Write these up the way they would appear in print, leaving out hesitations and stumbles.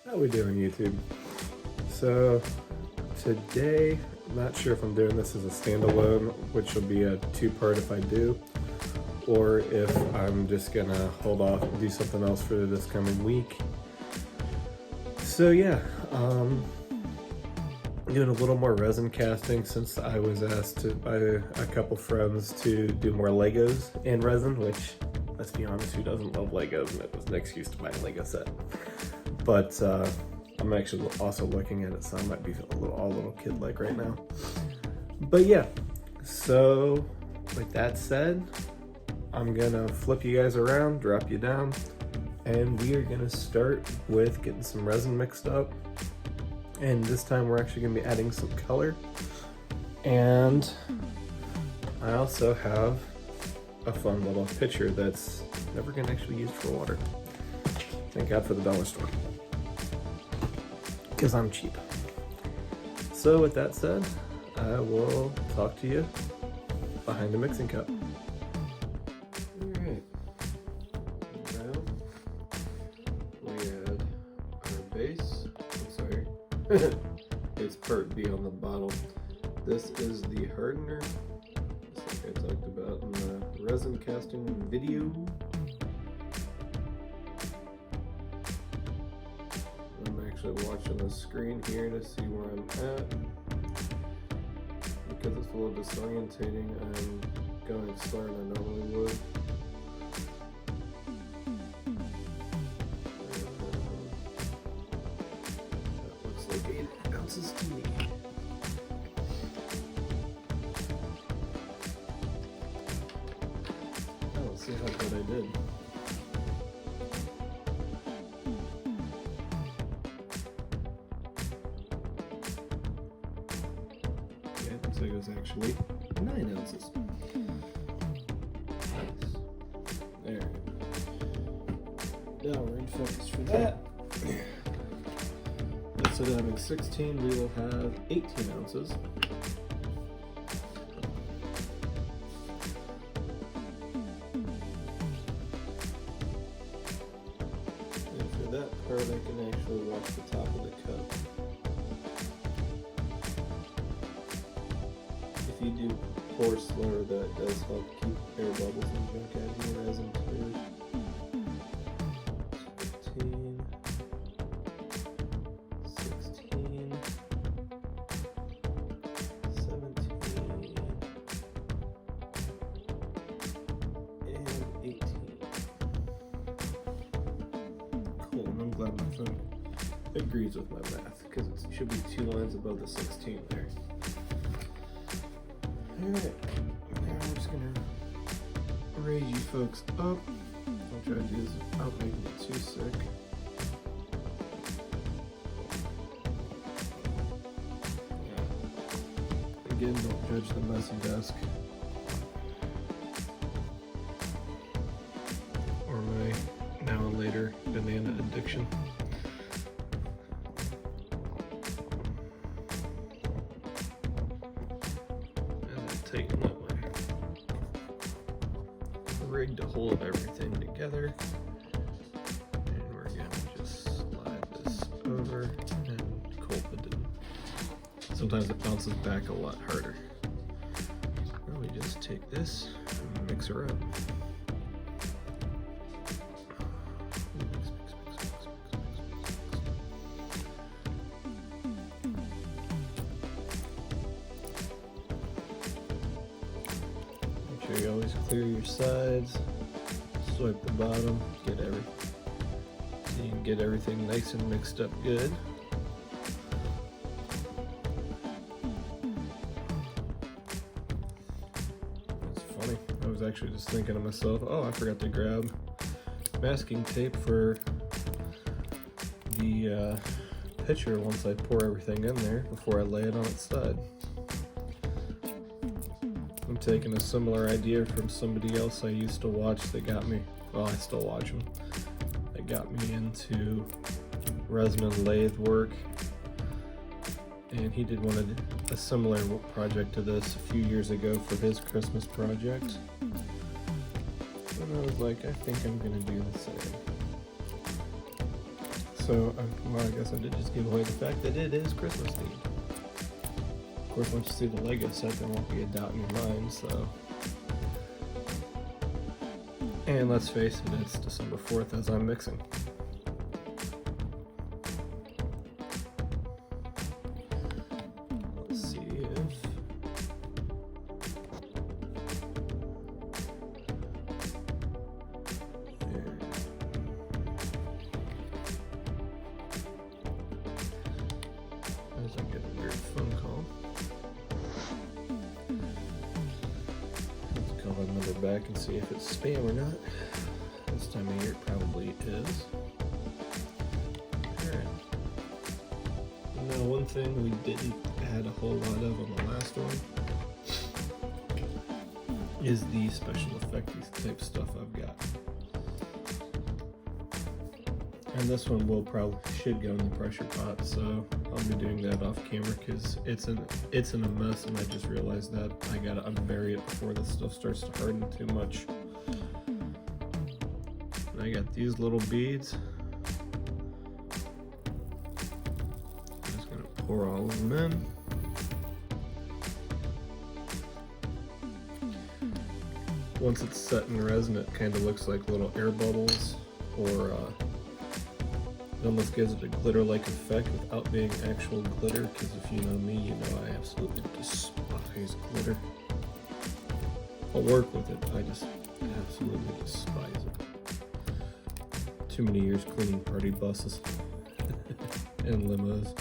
How we doing, YouTube? So today, I'm not sure if I'm doing this as a standalone, which will be a two-part if I do, or if I'm just gonna hold off and do something else for this coming week. So yeah, doing a little more resin casting since I was asked by a couple friends to do more Legos in resin, which, let's be honest, who doesn't love Legos? And it was an excuse to buy a Lego set. But I'm actually also looking at it, so I might be a little kid-like right now. But yeah, so with that said, I'm gonna flip you guys around, drop you down, and we are gonna start with getting some resin mixed up. And this time we're actually gonna be adding some color. And I also have a fun little pitcher that's never gonna actually use for water. Thank God for the dollar store, because I'm cheap. So with that said, I will talk to you behind the mixing cup. Alright, now we add our base. I'm sorry, it's part B on the bottle. This is the hardener, just like I talked about in the resin casting video. Watching the screen here to see where I'm at. Because it's a little disorientating, I'm going slower than I normally would. That looks like 8 ounces to me. Oh, let's see how good I did. So it was actually 9 ounces. Nice. There. Now we're in focus for that. Instead of having 16, we will have 18 ounces. And for that part, I can actually watch the top of the cup. If you do pour slower, that does help keep air bubbles and junk out of your resin too. 15, 16, 17, and 18. Cool, and I'm glad my phone agrees with my math, because it should be 2 lines above the 16 there. Alright, now I'm just gonna raise you folks up. I'll try to do this without making it too sick. Yeah. Again, don't judge the messy desk. Or my now and later banana addiction. Taking that way. Rig to hold everything together. And we're gonna just slide this over and cold it in. Sometimes it bounces back a lot harder. Now we just take this and mix her up. You always clear your sides, swipe the bottom, get everything. So you can get everything nice and mixed up good. It's funny, I was actually just thinking to myself, oh, I forgot to grab masking tape for the pitcher once I pour everything in there before I lay it on its side. I'm taking a similar idea from somebody else I used to watch that got me, well, I still watch him, that got me into resin and lathe work. And he did a similar project to this a few years ago for his Christmas project. And I was like, I think I'm gonna do the same. So, well, I guess I did just give away the fact that it is Christmas themed. Of course, once you see the Lego set, there won't be a doubt in your mind, so. And let's face it, it's December 4th as I'm mixing. Let's see if... As I get a weird phone call. Let's call that number back and see if it's spam or not. This time of year it probably is. Alright. Now one thing we didn't add a whole lot of on the last one is the special effects type stuff I've got. And this one should go in the pressure pot, so I'll be doing that off camera because it's in a mess, and I just realized that I gotta unbury it before this stuff starts to harden too much. And I got these little beads. I'm just gonna pour all of them in. Once it's set in resin, it kind of looks like little air bubbles, or it almost gives it a glitter-like effect without being actual glitter, because if you know me, you know I absolutely despise glitter. I'll work with it, I just absolutely despise it. Too many years cleaning party buses and limos.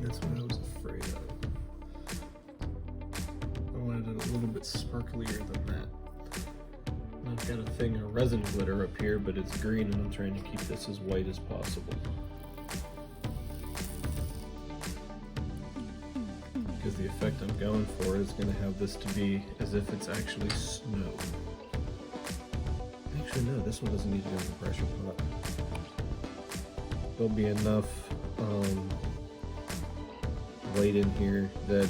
That's what I was afraid of. I wanted it a little bit sparklier than that. I've got a thing of resin glitter up here, but it's green, and I'm trying to keep this as white as possible. Because the effect I'm going for is going to have this to be as if it's actually snow. Actually, no, this one doesn't need to go in the pressure pot. There'll be enough light in here that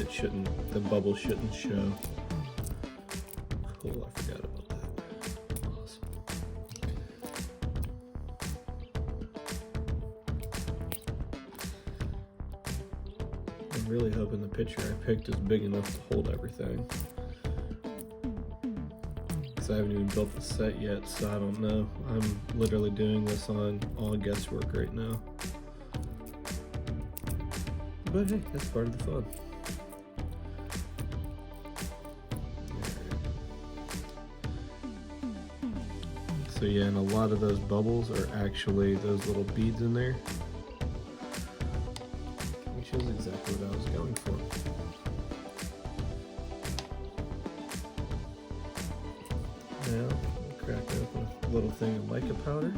the bubble shouldn't show. Cool, I forgot about that. Awesome. I'm really hoping the picture I picked is big enough to hold everything. Because I haven't even built the set yet, so I don't know. I'm literally doing this on all guesswork right now. But hey, that's part of the fun. So yeah, and a lot of those bubbles are actually those little beads in there, which is exactly what I was going for. Now, we'll crack open a little thing of mica powder.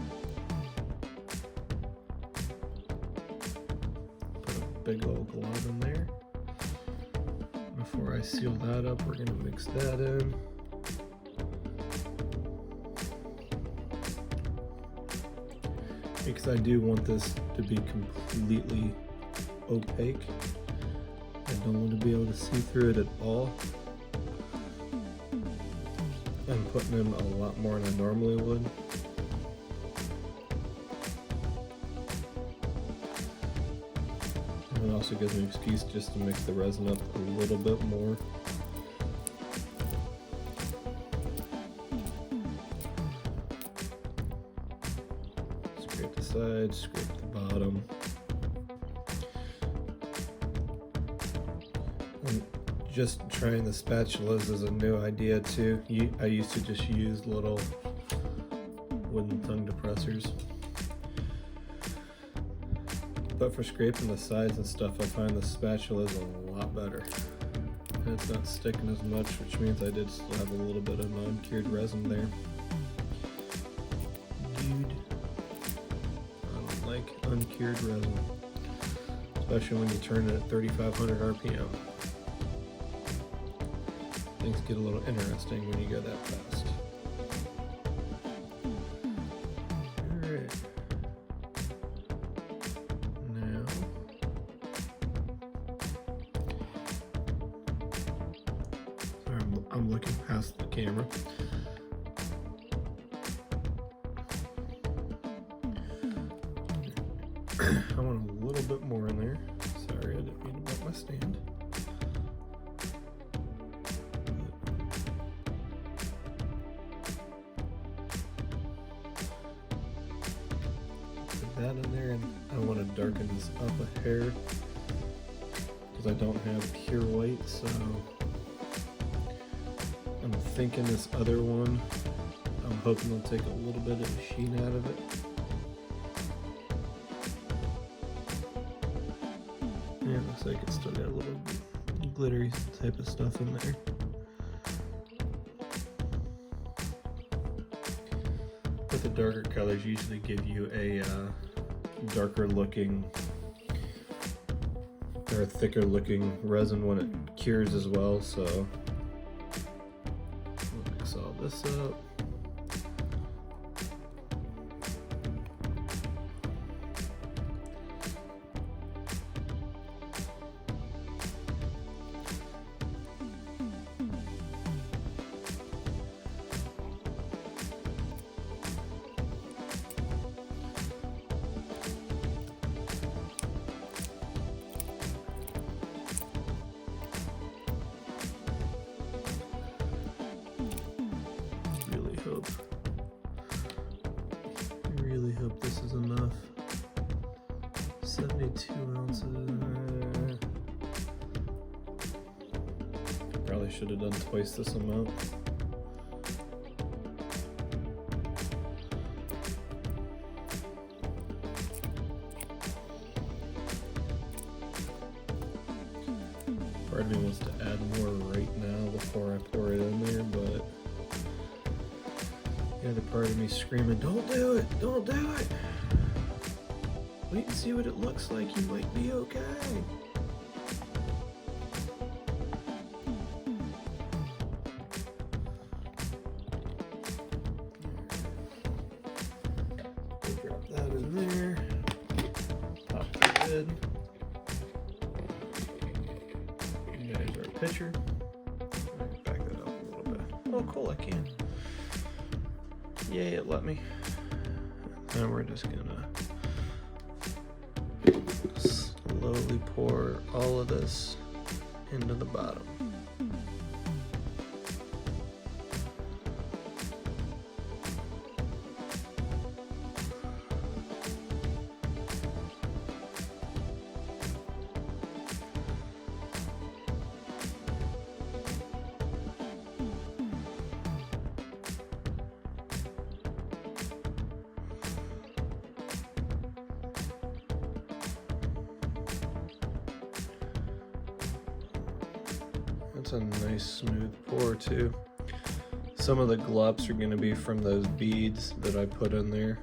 Big old glob in there. Before I seal that up, we're going to mix that in. Because I do want this to be completely opaque. I don't want to be able to see through it at all. I'm putting in a lot more than I normally would. It also gives me an excuse just to mix the resin up a little bit more. Scrape the sides, scrape the bottom. And just trying the spatulas is a new idea too. I used to just use little wooden tongue depressors. But for scraping the sides and stuff, I find the spatula is a lot better. And it's not sticking as much, which means I did still have a little bit of non-cured resin there. Dude, I don't like uncured resin. Especially when you turn it at 3,500 RPM. Things get a little interesting when you go that fast. Alright. I'm looking past the camera. I want a little bit more in there. Sorry, I didn't mean to bump my stand. Put that in there, and I want to darken this up a hair because I don't have pure white, so I'm thinking this other one, I'm hoping it'll take a little bit of the sheen out of it. Yeah, it looks like it's still got a little glittery type of stuff in there. But the darker colors usually give you a darker looking or thicker looking resin when it cures as well, so we'll mix all this up. Really hope this is enough. 72 ounces. Probably should have done twice this amount. Part of me wants to add more right now before I pour it in there, but the other part of me screaming, don't do it, don't do it. Wait and see what it looks like, you might be okay. Drop that in there, pop the lid. There's our pitcher. Back that up a little bit. Oh cool, I can. Yay, it let me. And we're just gonna slowly pour all of this into the bottom. That's a nice smooth pour too. Some of the glops are going to be from those beads that I put in there.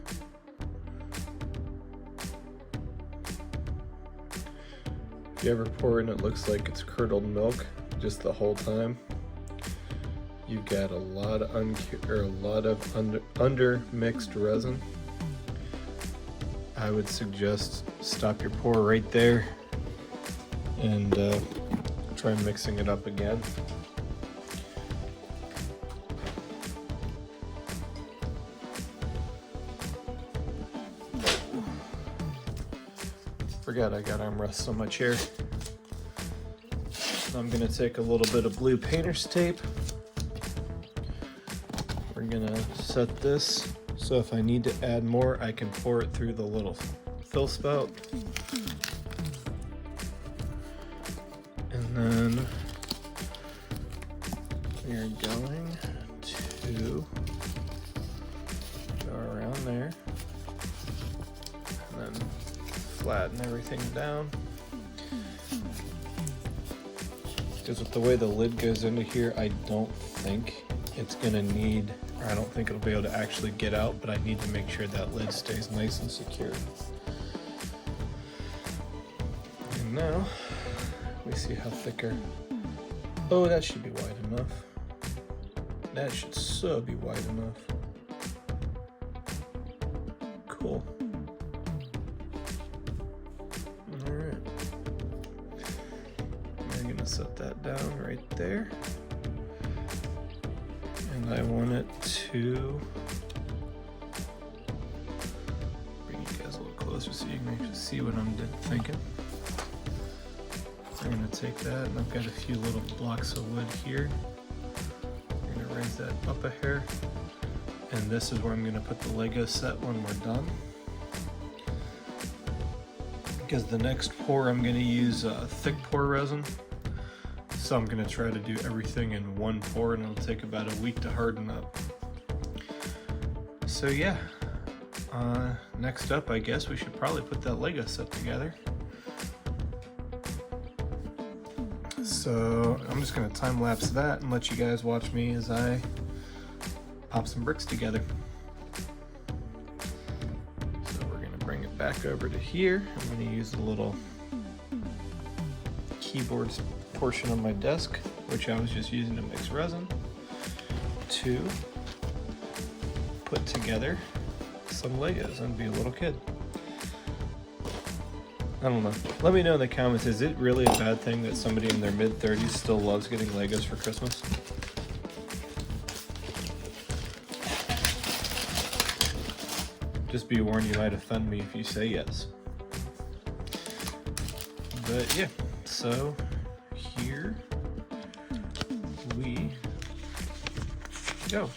If you ever pour and it looks like it's curdled milk just the whole time, you've got a lot of under mixed resin. I would suggest stop your pour right there and try mixing it up again. Forgot I got armrests on my chair. I'm gonna take a little bit of blue painter's tape. We're gonna set this so if I need to add more, I can pour it through the little fill spout. And then we're going to go around there and then flatten everything down. Because with the way the lid goes into here, I don't think it's gonna need, or I don't think it'll be able to actually get out, but I need to make sure that lid stays nice and secure. And now we see how thicker. Oh, that should be wide enough. That should so be wide enough. Cool. All right. We're gonna set that down right there. And I want it to bring you guys a little closer so you can actually see what I'm thinking. I'm going to take that, and I've got a few little blocks of wood here. I'm going to raise that up a hair. And this is where I'm going to put the Lego set when we're done. Because the next pour I'm going to use thick pour resin. So I'm going to try to do everything in one pour, and it'll take about a week to harden up. So yeah, next up I guess we should probably put that Lego set together. So I'm just going to time lapse that and let you guys watch me as I pop some bricks together. So we're going to bring it back over to here. I'm going to use the little keyboard portion of my desk, which I was just using to mix resin, to put together some Legos and be a little kid. I don't know. Let me know in the comments, is it really a bad thing that somebody in their mid-30s still loves getting Legos for Christmas? Just be warned, you might offend me if you say yes. But yeah, so here we go.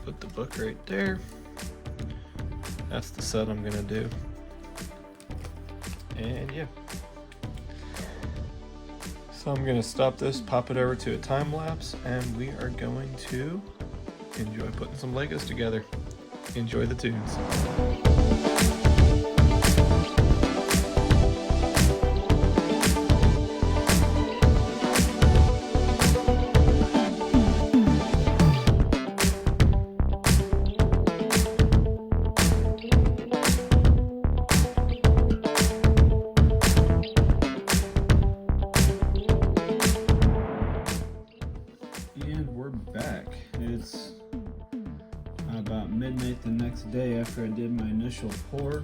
Put the book right there. That's the set I'm gonna do. And yeah. So I'm gonna stop this, pop it over to a time lapse, and we are going to enjoy putting some Legos together. Enjoy the tunes. It's about midnight the next day after I did my initial pour.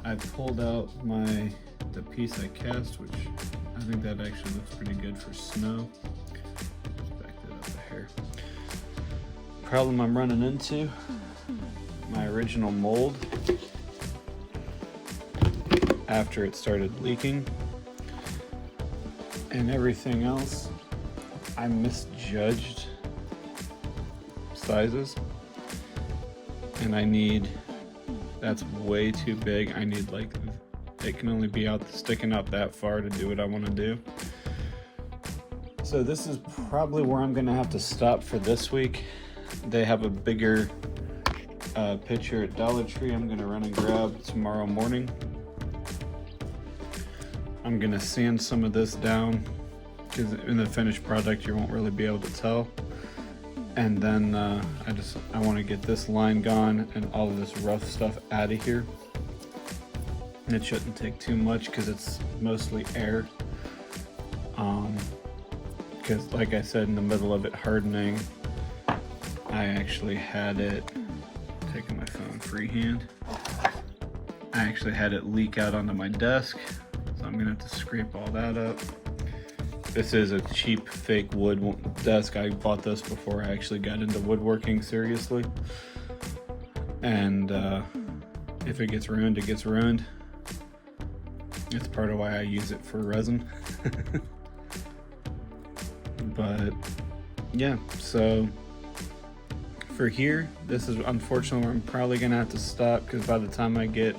I pulled out the piece I cast, which I think that actually looks pretty good for snow. Just back that up a hair. Problem I'm running into, my original mold, after it started leaking and everything else, I misjudged sizes, and that's way too big. I need, like, it can only be sticking out that far to do what I want to do. So this is probably where I'm gonna have to stop for this week. They have a bigger picture at Dollar Tree I'm gonna run and grab tomorrow morning. I'm gonna sand some of this down, because in the finished product you won't really be able to tell. And then I want to get this line gone and all of this rough stuff out of here. And it shouldn't take too much because it's mostly air. Because like I said, in the middle of it hardening, I actually had it, taking my phone freehand, I actually had it leak out onto my desk. So I'm gonna have to scrape all that up. This is a cheap fake wood desk. I bought this before I actually got into woodworking seriously. And if it gets ruined, it gets ruined. It's part of why I use it for resin. But yeah, so for here, this is unfortunately where I'm probably gonna have to stop, because by the time I get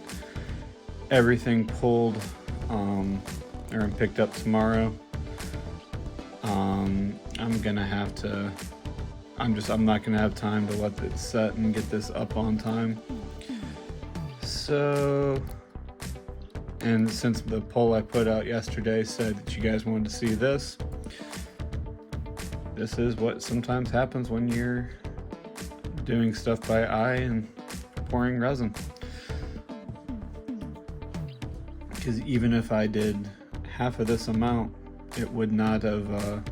everything pulled or picked up tomorrow, I'm gonna have to, I'm not gonna have time to let it set and get this up on time. So, and since the poll I put out yesterday said that you guys wanted to see this, this is what sometimes happens when you're doing stuff by eye and pouring resin. Because even if I did half of this amount, it would not have,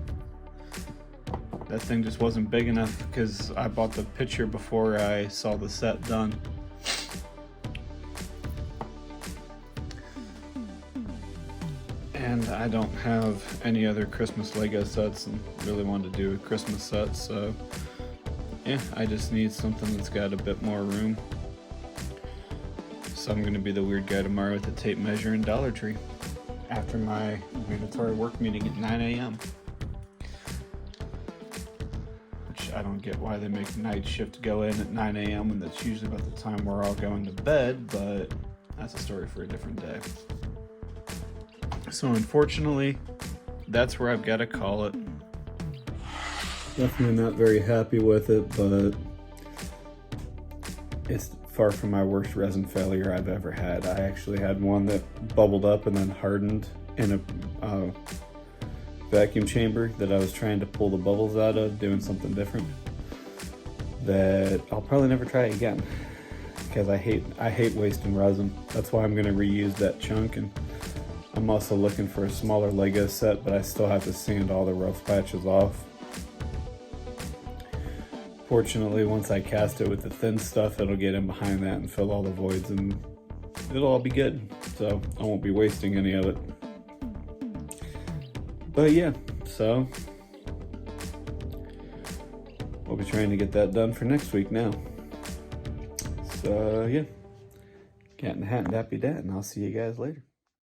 that thing just wasn't big enough, because I bought the picture before I saw the set done. And I don't have any other Christmas Lego sets and really wanted to do a Christmas set, so yeah, I just need something that's got a bit more room. So I'm gonna be the weird guy tomorrow with the tape measure in Dollar Tree after my mandatory work meeting at 9 a.m. Which I don't get why they make night shift go in at 9 a.m. when that's usually about the time we're all going to bed, but that's a story for a different day. So unfortunately, that's where I've got to call it. Definitely not very happy with it, but it's far from my worst resin failure I've ever had. I actually had one that bubbled up and then hardened in a vacuum chamber that I was trying to pull the bubbles out of, doing something different, that I'll probably never try again because I hate wasting resin. That's why I'm going to reuse that chunk, and I'm also looking for a smaller Lego set, but I still have to sand all the rough patches off. Fortunately, once I cast it with the thin stuff, it'll get in behind that and fill all the voids, and it'll all be good. So I won't be wasting any of it. But yeah, so we'll be trying to get that done for next week now. So yeah, Cat in the Hat and Dappy Dat, and I'll see you guys later.